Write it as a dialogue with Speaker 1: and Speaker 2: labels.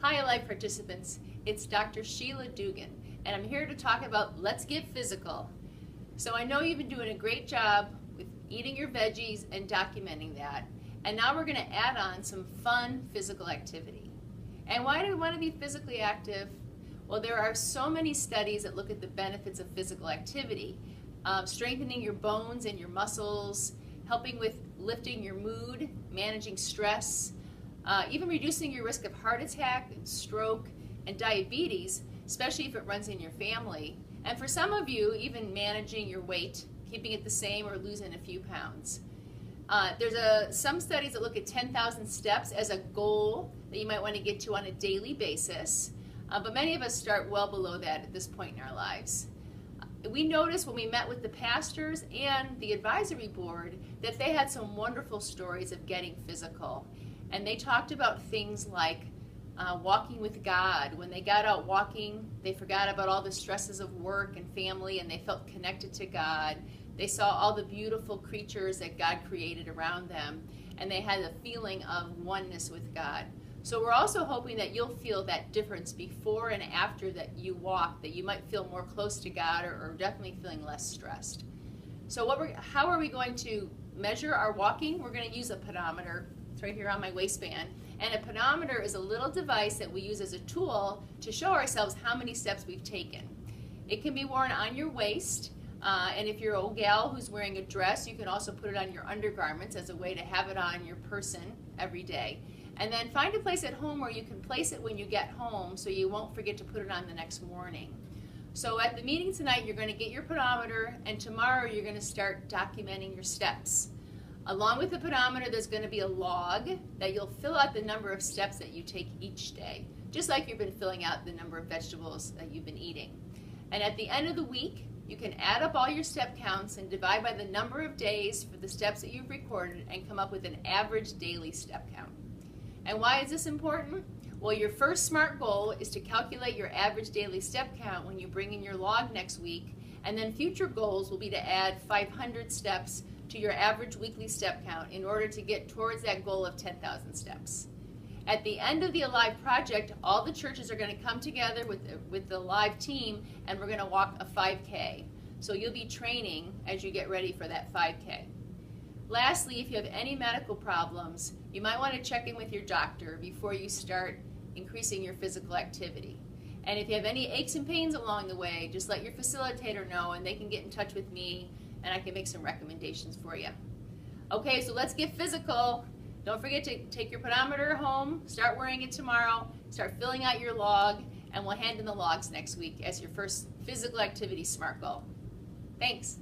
Speaker 1: Hi Alive participants, it's Dr. Sheila Dugan, and I'm here to talk about Let's Get Physical. So I know you've been doing a great job with eating your veggies and documenting that, and now we're going to add on some fun physical activity. And why do we want to be physically active? Well, there are so many studies that look at the benefits of physical activity, strengthening your bones and your muscles, helping with lifting your mood, managing stress, even reducing your risk of heart attack, and stroke, and diabetes, especially if it runs in your family. And for some of you, even managing your weight, keeping it the same or losing a few pounds. There's some studies that look at 10,000 steps as a goal that you might want to get to on a daily basis, but many of us start well below that at this point in our lives. We noticed when we met with the pastors and the advisory board that they had some wonderful stories of getting physical. And they talked about things like walking with God. When they got out walking, they forgot about all the stresses of work and family, and they felt connected to God. They saw all the beautiful creatures that God created around them, and they had a feeling of oneness with God. So we're also hoping that you'll feel that difference before and after that you walk, that you might feel more close to God or definitely feeling less stressed. So how are we going to measure our walking? We're going to use a pedometer. It's right here on my waistband. And a pedometer is a little device that we use as a tool to show ourselves how many steps we've taken. It can be worn on your waist, and if you're a gal who's wearing a dress, you can also put it on your undergarments as a way to have it on your person every day. And then find a place at home where you can place it when you get home so you won't forget to put it on the next morning. So at the meeting tonight, you're going to get your pedometer, and tomorrow you're going to start documenting your steps. Along with the pedometer, there's going to be a log that you'll fill out the number of steps that you take each day, just like you've been filling out the number of vegetables that you've been eating. And at the end of the week, you can add up all your step counts and divide by the number of days for the steps that you've recorded and come up with an average daily step count. And why is this important? Well, your first SMART goal is to calculate your average daily step count when you bring in your log next week, and then future goals will be to add 500 steps to your average weekly step count in order to get towards that goal of 10,000 steps. At the end of the Alive project, all the churches are going to come together with the Alive team, and we're going to walk a 5K. So you'll be training as you get ready for that 5K. Lastly, if you have any medical problems, you might want to check in with your doctor before you start increasing your physical activity. And if you have any aches and pains along the way, just let your facilitator know and they can get in touch with me and I can make some recommendations for you. Okay, so let's get physical. Don't forget to take your pedometer home, start wearing it tomorrow, start filling out your log, and we'll hand in the logs next week as your first physical activity SMART goal. Thanks.